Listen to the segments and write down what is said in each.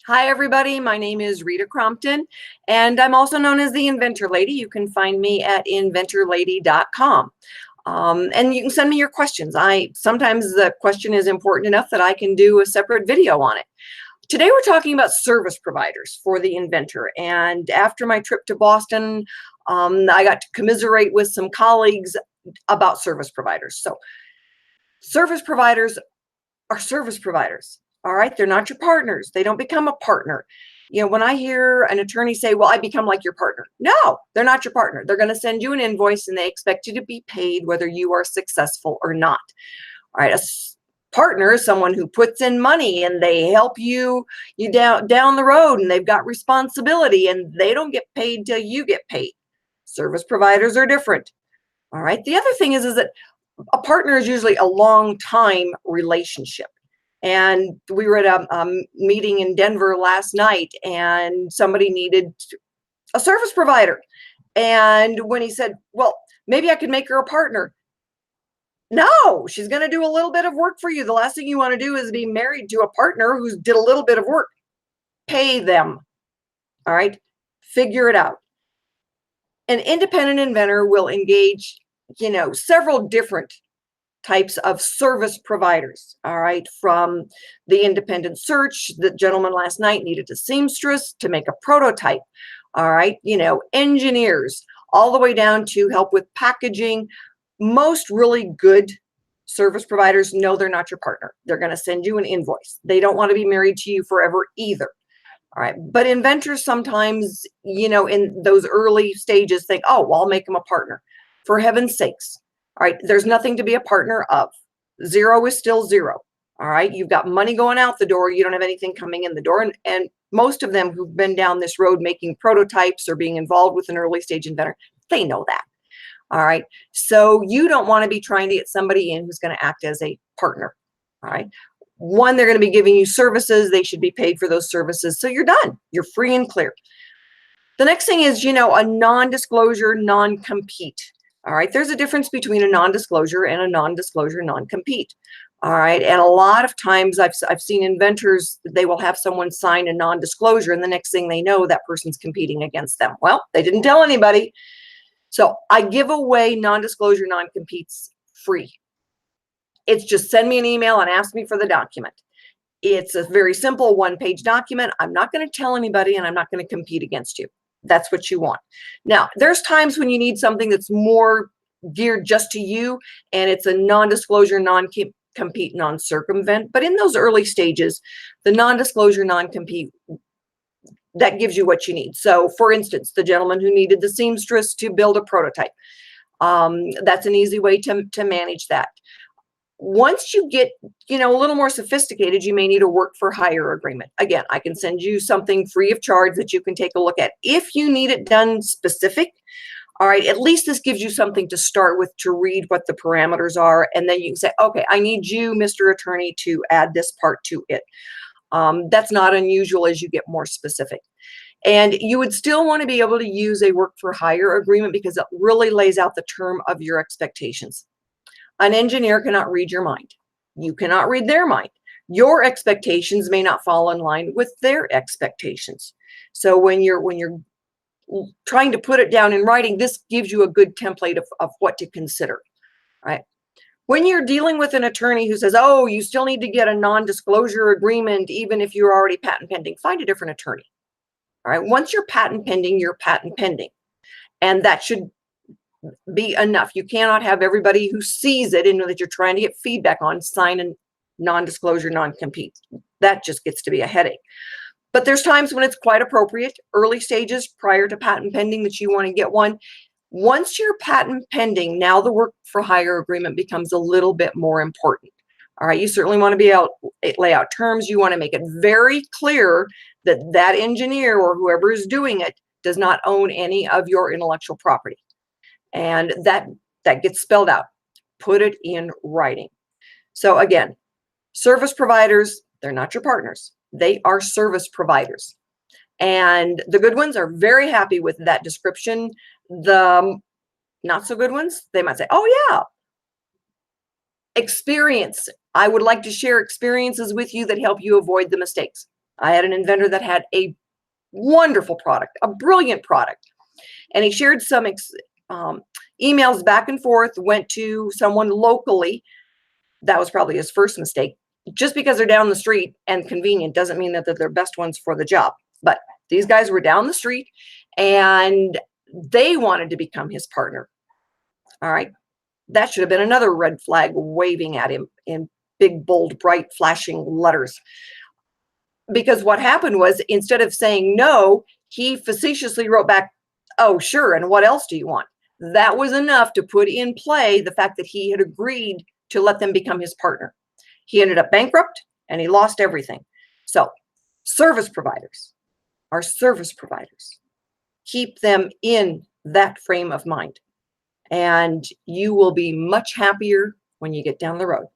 Hi, everybody. My name is Rita Crompton, and I'm also known as the Inventor Lady. You can find me at inventorlady.com. And you can send me your questions. Sometimes the question is important enough that I can do a separate video on it. Today, we're talking about service providers for the Inventor. And after my trip to Boston, I got to commiserate with some colleagues about service providers. So service providers are service providers. All right. They're not your partners. They don't become a partner. When I hear an attorney say, well, I become like your partner. No, they're not your partner. They're going to send you an invoice and they expect you to be paid whether you are successful or not. All right. Partner is someone who puts in money and they help you down the road, and they've got responsibility and they don't get paid till you get paid. Service providers are different. All right. The other thing is that a partner is usually a long time relationship. And we were at a meeting in Denver last night, and somebody needed a service provider. And when he said, well, maybe I could make her a partner. No, she's going to do a little bit of work for you. The last thing you want to do is be married to a partner who's did a little bit of work. Pay them. All right. Figure it out. An independent inventor will engage, several different types of service providers. All right. From the independent search, the gentleman last night needed a seamstress to make a prototype. All right. Engineers, all the way down to help with packaging. Most really good service providers know they're not your partner. They're going to send you an invoice. They don't want to be married to you forever either. All right. But inventors sometimes, in those early stages think, oh, well, I'll make them a partner. For heaven's sakes. All right. There's nothing to be a partner of. Zero is still zero. All right. You've got money going out the door. You don't have anything coming in the door. And most of them who've been down this road making prototypes or being involved with an early stage inventor, they know that. All right. So you don't want to be trying to get somebody in who's going to act as a partner. All right. One, they're going to be giving you services. They should be paid for those services. So you're done. You're free and clear. The next thing is, a non-disclosure, non-compete. All right. There's a difference between a non-disclosure and a non-disclosure, non-compete. All right. And a lot of times I've seen inventors, they will have someone sign a non-disclosure, and the next thing they know, that person's competing against them. Well, they didn't tell anybody. So I give away non-disclosure, non-competes free. It's just send me an email and ask me for the document. It's a very simple one-page document. I'm not going to tell anybody, and I'm not going to compete against you. That's what you want. Now, there's times when you need something that's more geared just to you, and it's a non-disclosure, non-compete, non-circumvent. But in those early stages, the non-disclosure, non-compete, that gives you what you need. So, for instance, the gentleman who needed the seamstress to build a prototype, that's an easy way to manage that. Once you get, a little more sophisticated, you may need a work for hire agreement. Again, I can send you something free of charge that you can take a look at. If you need it done specific, all right, at least this gives you something to start with to read what the parameters are. And then you can say, okay, I need you, Mr. Attorney, to add this part to it. That's not unusual as you get more specific. And you would still want to be able to use a work for hire agreement because it really lays out the term of your expectations. An engineer cannot read your mind. You cannot read their mind. Your expectations may not fall in line with their expectations. So when you're trying to put it down in writing, this gives you a good template of what to consider, right? When you're dealing with an attorney who says, oh, you still need to get a non-disclosure agreement, even if you're already patent pending, find a different attorney. All right. Once you're patent pending, you're patent pending. And that should be enough. You cannot have everybody who sees it and that you're trying to get feedback on sign a non-disclosure, non-compete. That just gets to be a headache. But there's times when it's quite appropriate, early stages prior to patent pending, that you want to get one. Once you're patent pending, now the work for hire agreement becomes a little bit more important. All right, you certainly want to lay out terms. You want to make it very clear that that engineer or whoever is doing it does not own any of your intellectual property. And that gets spelled out. Put it in writing. So again, service providers, they're not your partners. They are service providers. And the good ones are very happy with that description. The not so good ones, they might say, oh yeah. Experience. I would like to share experiences with you that help you avoid the mistakes. I had an inventor that had a wonderful product, a brilliant product, and he shared some emails back and forth, went to someone locally. That was probably his first mistake. Just because they're down the street and convenient doesn't mean that they're the best ones for the job. But these guys were down the street and they wanted to become his partner. All right. That should have been another red flag waving at him in big, bold, bright, flashing letters. Because what happened was, instead of saying no, he facetiously wrote back, "Oh, sure. And what else do you want?" That was enough to put in play the fact that he had agreed to let them become his partner. He ended up bankrupt and he lost everything. So service providers are service providers. Keep them in that frame of mind, and you will be much happier when you get down the road.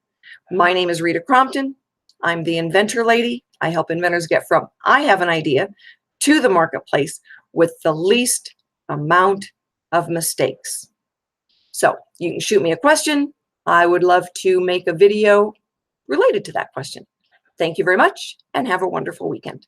My name is Rita Crompton. I'm the Inventor Lady. I help inventors get from I have an idea to the marketplace with the least amount of mistakes. So you can shoot me a question. I would love to make a video related to that question. Thank you very much and have a wonderful weekend.